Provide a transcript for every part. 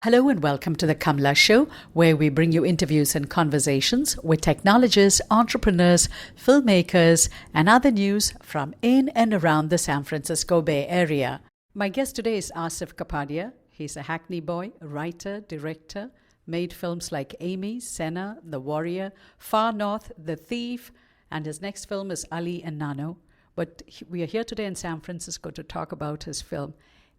Hello and welcome to the Kamla Show, where we bring you interviews and conversations with technologists, entrepreneurs, filmmakers, and other news from in and around the San Francisco Bay Area. My guest today is Asif Kapadia. He's a Hackney boy, writer, director, made films like Amy, Senna, The Warrior, Far North, The Thief, and his next film is Ali and Nano. But we are here today in San Francisco to talk about his film,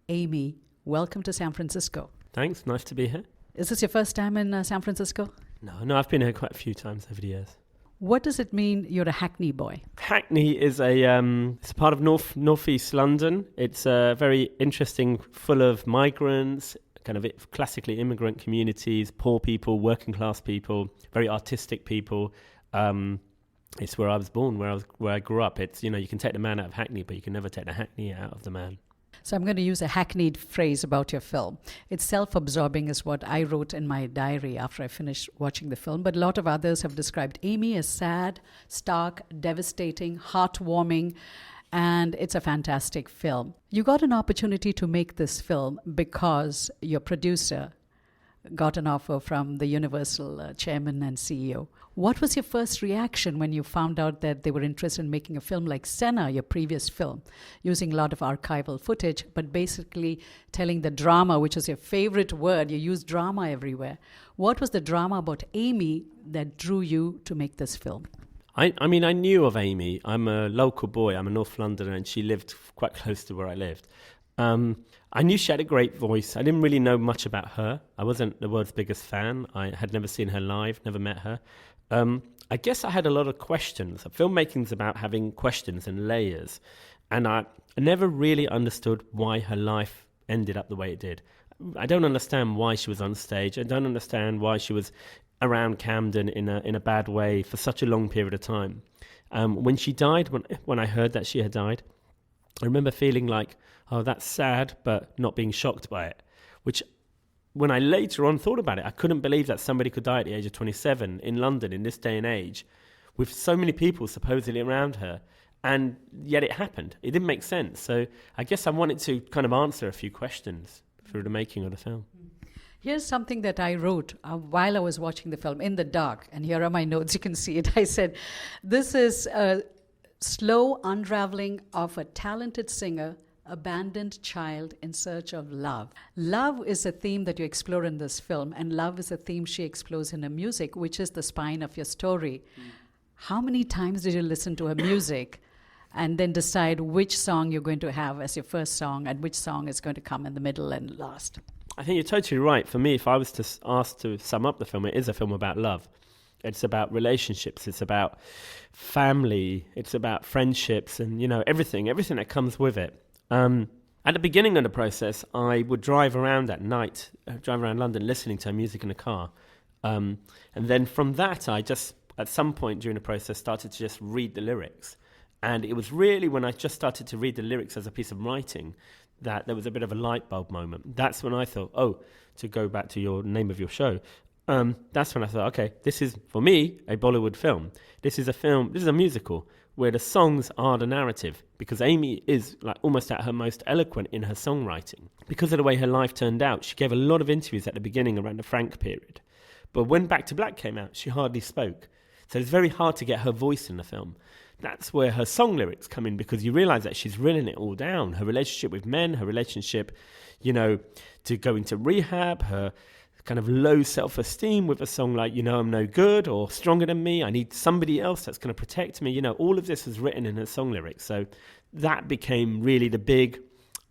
Amy. Welcome to San Francisco. Thanks, nice to be here. Is this your first time in San Francisco? No, I've been here quite a few times over the years. What does it mean you're a Hackney boy? Hackney is it's a part of northeast London. It's very interesting, full of migrants, kind of classically immigrant communities, poor people, working class people, very artistic people. It's where I was born, where I grew up. It's, you can take the man out of Hackney, but you can never take the Hackney out of the man. So I'm going to use a hackneyed phrase about your film. It's self-absorbing is what I wrote in my diary after I finished watching the film. But a lot of others have described Amy as sad, stark, devastating, heartwarming, and it's a fantastic film. You got an opportunity to make this film because your producer got an offer from the Universal chairman and CEO. What was your first reaction when you found out that they were interested in making a film like Senna, your previous film, using a lot of archival footage, but basically telling the drama, which is your favorite word? You use drama everywhere. What was the drama about Amy that drew you to make this film? I mean, I knew of Amy. I'm a local boy. I'm a North Londoner, and she lived quite close to where I lived. I knew she had a great voice. I didn't really know much about her. I wasn't the world's biggest fan. I had never seen her live, never met her. I guess I had a lot of questions. Filmmaking's about having questions and layers. And I never really understood why her life ended up the way it did. I don't understand why she was on stage. I don't understand why she was around Camden in a bad way for such a long period of time. When she died, when I heard that she had died, I remember feeling like, oh, that's sad, but not being shocked by it, which when I later on thought about it, I couldn't believe that somebody could die at the age of 27 in London in this day and age with so many people supposedly around her. And yet it happened. It didn't make sense. So I guess I wanted to kind of answer a few questions through the making of the film. Here's something that I wrote while I was watching the film in the dark. And here are my notes. You can see it. I said, this is a slow unraveling of a talented singer, abandoned child in search of love. Love is a theme that you explore in this film, and love is a theme she explores in her music, which is the spine of your story. How many times did you listen to her music and then decide which song you're going to have as your first song and which song is going to come in the middle and last? I think you're totally right. For me, if I was to ask to sum up the film, it is a film about love. It's about relationships. It's about family. It's about friendships and, everything that comes with it. At the beginning of the process, I would drive around at night, drive around London listening to her music in a car. And then from that, I just, at some point during the process, started to just read the lyrics. And it was really when I just started to read the lyrics as a piece of writing that there was a bit of a light bulb moment. That's when I thought, to go back to your name of your show, that's when I thought, okay, this is, for me, a Bollywood film. This is a musical where the songs are the narrative, because Amy is like almost at her most eloquent in her songwriting. Because of the way her life turned out, she gave a lot of interviews at the beginning around the Frank period. But when Back to Black came out, she hardly spoke. So it's very hard to get her voice in the film. That's where her song lyrics come in, because you realise that she's written it all down. Her relationship with men, her relationship, to going to rehab, her kind of low self-esteem with a song like, I'm no good, or Stronger Than Me, I need somebody else that's going to protect me. All of this was written in her song lyrics. So that became really the big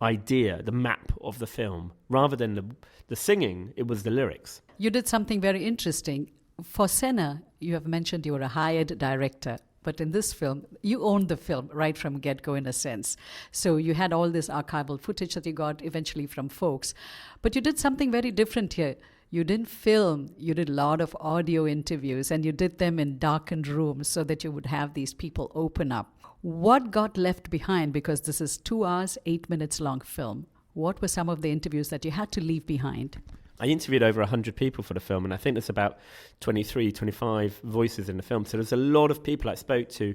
idea, the map of the film. Rather than the singing, it was the lyrics. You did something very interesting. For Senna, you have mentioned you were a hired director. But in this film, you owned the film right from get-go in a sense. So you had all this archival footage that you got eventually from folks. But you did something very different here. You didn't film, you did a lot of audio interviews, and you did them in darkened rooms so that you would have these people open up. What got left behind? Because this is 2 hours, 8 minutes long film. What were some of the interviews that you had to leave behind? I interviewed over 100 people for the film, and I think there's about 23, 25 voices in the film. So there's a lot of people I spoke to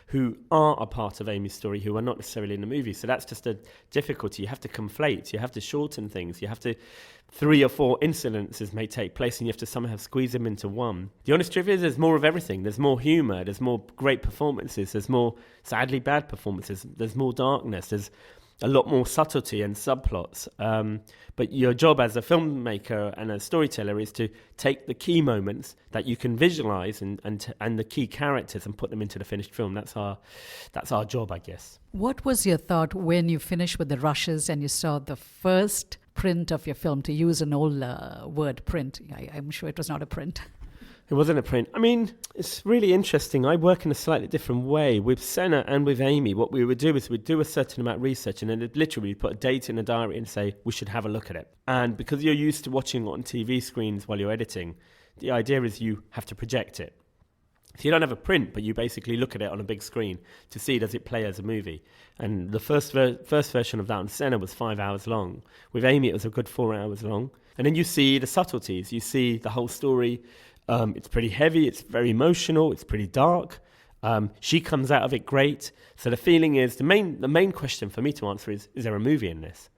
who are a part of Amy's story who are not necessarily in the movie. So that's just a difficulty. You have to conflate, you have to shorten things, you have to 3 or 4 incidences may take place and you have to somehow squeeze them into one. The honest truth is there's more of everything. There's more humour, there's more great performances, there's more sadly bad performances, there's more darkness, there's a lot more subtlety and subplots. But your job as a filmmaker and a storyteller is to take the key moments that you can visualise and the key characters and put them into the finished film. That's our job, I guess. What was your thought when you finished with the rushes and you saw the first print of your film, to use an old word, print? I'm sure it was not a print. It wasn't a print. I mean, it's really interesting. I work in a slightly different way. With Senna and with Amy, what we would do is we'd do a certain amount of research and then literally put a date in a diary and say, we should have a look at it. And because you're used to watching it on TV screens while you're editing, the idea is you have to project it. So you don't have a print, but you basically look at it on a big screen to see does it play as a movie. And the first version of that on Senna was 5 hours long. With Amy, it was a good 4 hours long. And then you see the subtleties. You see the whole story. It's pretty heavy, it's very emotional, it's pretty dark. She comes out of it great. So the feeling is, the main question for me to answer is there a movie in this?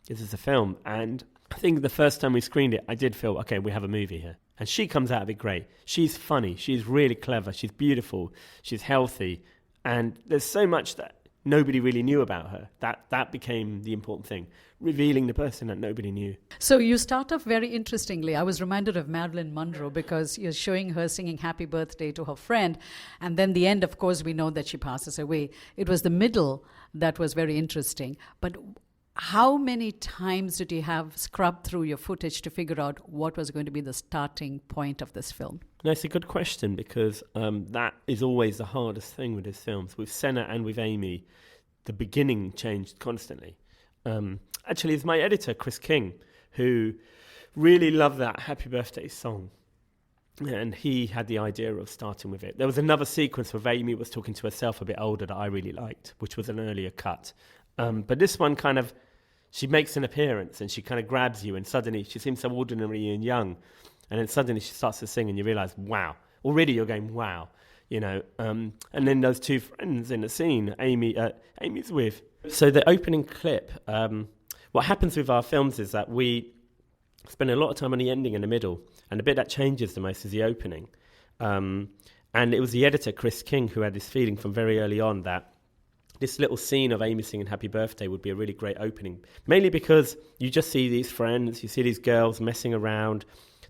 Is this a film? And I think the first time we screened it, I did feel, okay, we have a movie here. And she comes out of it great. She's funny, she's really clever, she's beautiful, she's healthy. And there's so much that nobody really knew about her. That became the important thing, revealing the person that nobody knew. So you start off very interestingly. I was reminded of Marilyn Monroe because you're showing her singing Happy Birthday to her friend. And then the end, of course, we know that she passes away. It was the middle that was very interesting. But how many times did you have scrubbed through your footage to figure out what was going to be the starting point of this film? No, it's a good question because that is always the hardest thing with his films. With Senna and with Amy, the beginning changed constantly. Actually, it's my editor, Chris King, who really loved that Happy Birthday song. And he had the idea of starting with it. There was another sequence where Amy was talking to herself a bit older that I really liked, which was an earlier cut. But this one kind of, she makes an appearance and she kind of grabs you and suddenly she seems so ordinary and young. And then suddenly she starts to sing and you realise, wow. Already you're going, wow. You know, and then those two friends in the scene, Amy's with. So the opening clip, what happens with our films is that we spend a lot of time on the ending and the middle. And the bit that changes the most is the opening. And it was the editor, Chris King, who had this feeling from very early on that this little scene of Amy singing Happy Birthday would be a really great opening. Mainly because you just see these friends, you see these girls messing around.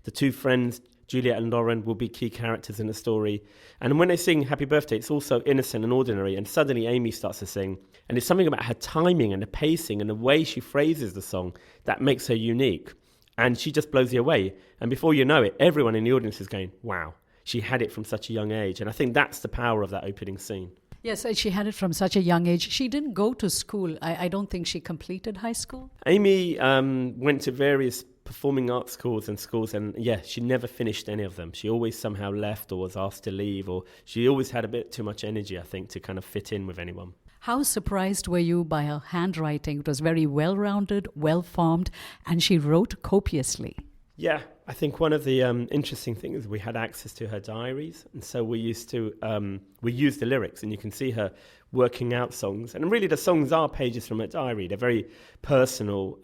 The two friends, Juliet and Lauren, will be key characters in the story. And when they sing Happy Birthday, it's also innocent and ordinary. And suddenly Amy starts to sing. And it's something about her timing and the pacing and the way she phrases the song that makes her unique. And she just blows you away. And before you know it, everyone in the audience is going, wow, she had it from such a young age. And I think that's the power of that opening scene. Yes, she had it from such a young age. She didn't go to school. I don't think she completed high school. Amy went to various performing arts schools, and yeah, she never finished any of them. She always somehow left or was asked to leave, or she always had a bit too much energy, I think, to kind of fit in with anyone. How surprised were you by her handwriting? It was very well-rounded, well-formed, and she wrote copiously. Yeah, I think one of the interesting things is we had access to her diaries, and so we used the lyrics, and you can see her working out songs. And really the songs are pages from her diary. They're very personal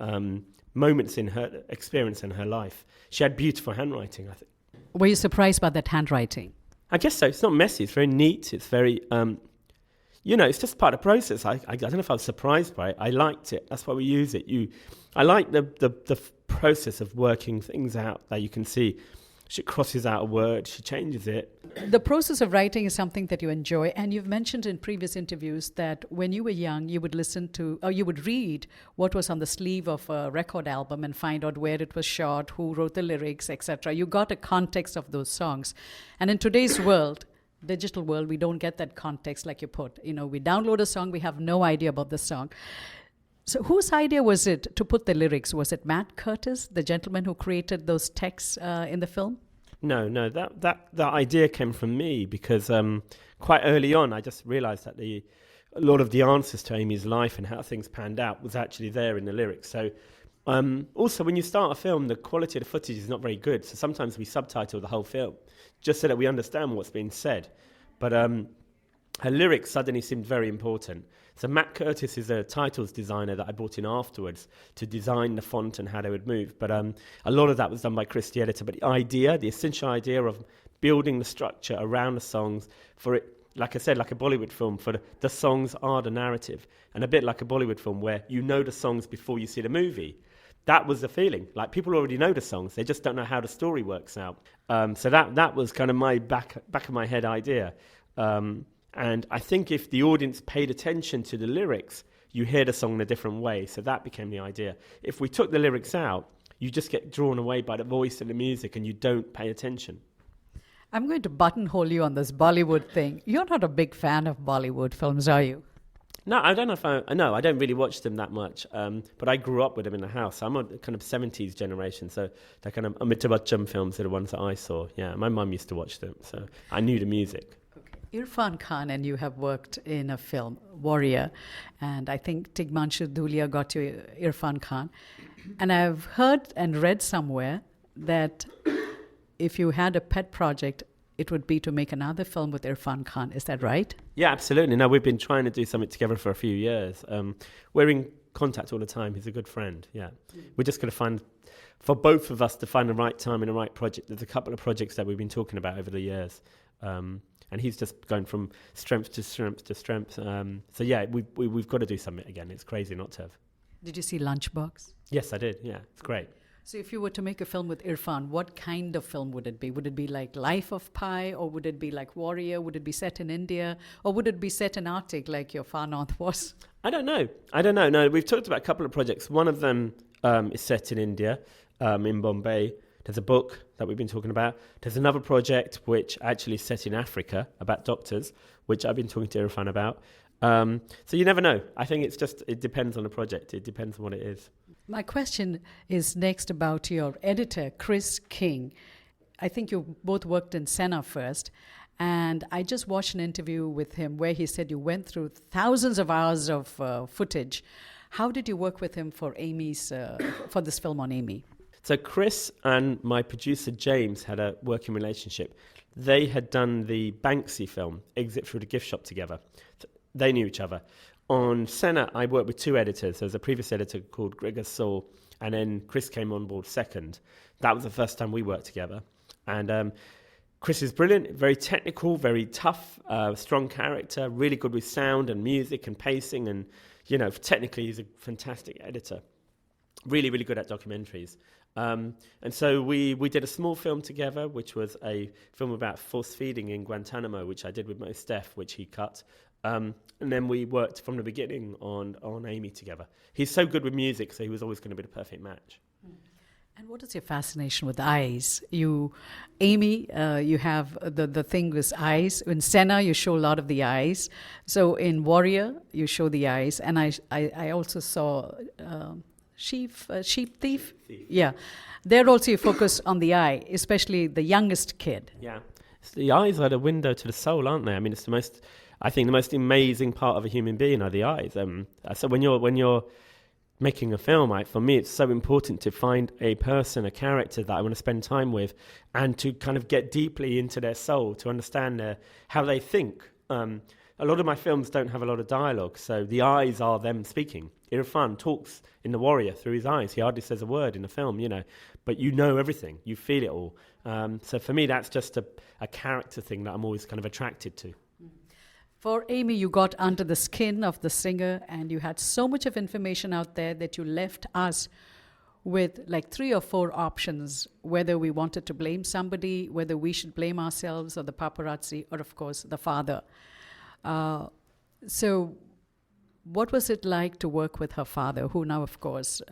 moments in her experience in her life. She had beautiful handwriting, I think. Were you surprised by that handwriting? I guess so. It's not messy. It's very neat. It's very, it's just part of the process. I don't know if I was surprised by it. I liked it. That's why we use it. I like the process of working things out that you can see. She crosses out a word, she changes it. The process of writing is something that you enjoy, and you've mentioned in previous interviews that when you were young, you would listen to, or you would read what was on the sleeve of a record album and find out where it was shot, who wrote the lyrics, etc. You got a context of those songs. And in today's world, digital world, we don't get that context like you put. We download a song, we have no idea about the song. So whose idea was it to put the lyrics? Was it Matt Curtis, the gentleman who created those texts in the film? No, that idea came from me because quite early on I just realised that a lot of the answers to Amy's life and how things panned out was actually there in the lyrics. So also when you start a film, the quality of the footage is not very good. So sometimes we subtitle the whole film just so that we understand what's being said. But her lyrics suddenly seemed very important. So Matt Curtis is a titles designer that I brought in afterwards to design the font and how they would move. But a lot of that was done by Chris, the editor. But the essential idea of building the structure around the songs for it, like I said, like a Bollywood film, for the songs are the narrative. And a bit like a Bollywood film where you know the songs before you see the movie. That was the feeling. Like, people already know the songs. They just don't know how the story works out. So that was kind of my back of my head idea. And I think if the audience paid attention to the lyrics, you hear the song in a different way. So that became the idea. If we took the lyrics out, you just get drawn away by the voice and the music and you don't pay attention. I'm going to buttonhole you on this Bollywood thing. You're not a big fan of Bollywood films, are you? No, I don't know if I don't really watch them that much, but I grew up with them in the house. I'm a kind of 70s generation, so the kind of Amitabh Bachchan films are the ones that I saw. Yeah, my mum used to watch them, so I knew the music. Okay. Irrfan Khan and you have worked in a film, Warrior, and I think Tigmanshu Dhulia got you Irrfan Khan. And I've heard and read somewhere that if you had a pet project, it would be to make another film with Irrfan Khan. Is that right? Yeah, absolutely. No, we've been trying to do something together for a few years. We're in contact all the time. He's a good friend, yeah. We're just going to find, for both of us to find the right time and the right project. There's a couple of projects that we've been talking about over the years. And he's just going from strength to strength to strength. So yeah, we've got to do something again. It's crazy not to have. Did you see Lunchbox? Yes, I did. Yeah, it's great. So if you were to make a film with Irrfan, what kind of film would it be? Would it be like Life of Pi, or would it be like Warrior? Would it be set in India, or would it be set in Arctic like your Far North was? I don't know. No, we've talked about a couple of projects. One of them is set in India, in Bombay. There's a book that we've been talking about. There's another project which actually is set in Africa about doctors, which I've been talking to Irrfan about. So you never know. I think it depends on the project. It depends on what it is. My question is next about your editor, Chris King. I think you both worked in Senna first, and I just watched an interview with him where he said you went through thousands of hours of footage. How did you work with him for for this film on Amy? So Chris and my producer James had a working relationship. They had done the Banksy film, Exit Through the Gift Shop, together. So they knew each other. On Senna, I worked with two editors. There was a previous editor called Gregor Saul, and then Chris came on board second. That was the first time we worked together. And Chris is brilliant, very technical, very tough, strong character, really good with sound and music and pacing. And, technically he's a fantastic editor. Really, really good at documentaries. And so we did a small film together, which was a film about force feeding in Guantanamo, which I did with Mos Def, which he cut. And then we worked from the beginning on Amy together. He's so good with music, so he was always going to be the perfect match. And what is your fascination with eyes? Amy, you have the thing with eyes. In Senna, you show a lot of the eyes. So in Warrior, you show the eyes. And I also saw Sheep Thief. Yeah. There also you focus on the eye, especially the youngest kid. Yeah. The eyes are the window to the soul, aren't they? I mean, it's the most amazing part of a human being are the eyes. So when you're making a film, for me, it's so important to find a person, a character that I want to spend time with, and to kind of get deeply into their soul, to understand how they think. A lot of my films don't have a lot of dialogue, so the eyes are them speaking. Irrfan talks in The Warrior through his eyes. He hardly says a word in the film, but you know everything. You feel it all. So for me, that's just a character thing that I'm always kind of attracted to. For Amy, you got under the skin of the singer, and you had so much of information out there that you left us with like 3 or 4 options, whether we wanted to blame somebody, whether we should blame ourselves or the paparazzi, or of course the father. So what was it like to work with her father, who now, of course,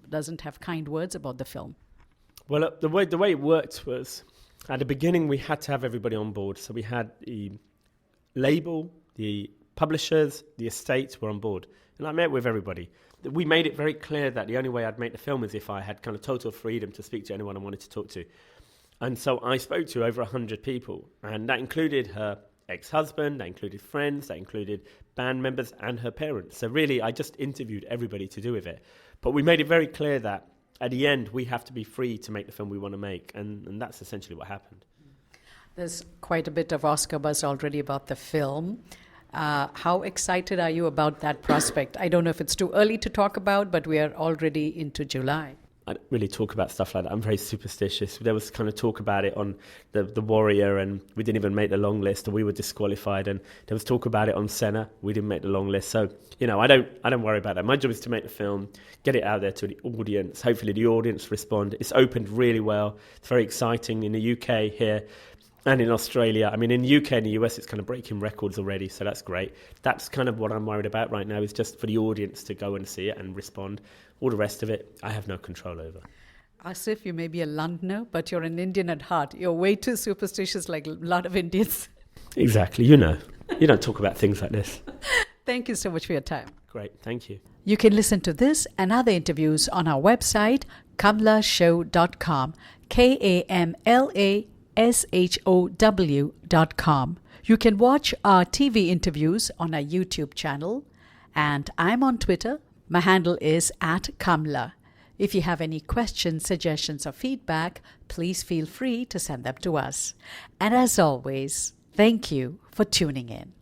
doesn't have kind words about the film? Well, the way it worked was, at the beginning, we had to have everybody on board. So we had the label, the publishers, the estates were on board. And I met with everybody. We made it very clear that the only way I'd make the film is if I had kind of total freedom to speak to anyone I wanted to talk to. And so I spoke to over 100 people, and that included her ex-husband, that included friends, that included band members and her parents. So really, I just interviewed everybody to do with it. But we made it very clear that at the end, we have to be free to make the film we want to make, and that's essentially what happened. There's quite a bit of Oscar buzz already about the film. How excited are you about that prospect? I don't know if it's too early to talk about, but we are already into July. I don't really talk about stuff like that. I'm very superstitious. There was kind of talk about it on the Warrior, and we didn't even make the long list, or we were disqualified. And there was talk about it on Senna. We didn't make the long list. So, I don't worry about that. My job is to make the film, get it out there to the audience. Hopefully the audience respond. It's opened really well. It's very exciting in the UK here and in Australia. I mean, in the UK and the US, it's kind of breaking records already. So that's great. That's kind of what I'm worried about right now, is just for the audience to go and see it and respond. All the rest of it, I have no control over. Asif, you may be a Londoner, but you're an Indian at heart. You're way too superstitious like a lot of Indians. Exactly. You don't talk about things like this. Thank you so much for your time. Great. Thank you. You can listen to this and other interviews on our website, kamlashow.com, KAMLASHOW.com. You can watch our TV interviews on our YouTube channel, and I'm on Twitter. My handle is @Kamla. If you have any questions, suggestions, or feedback, please feel free to send them to us. And as always, thank you for tuning in.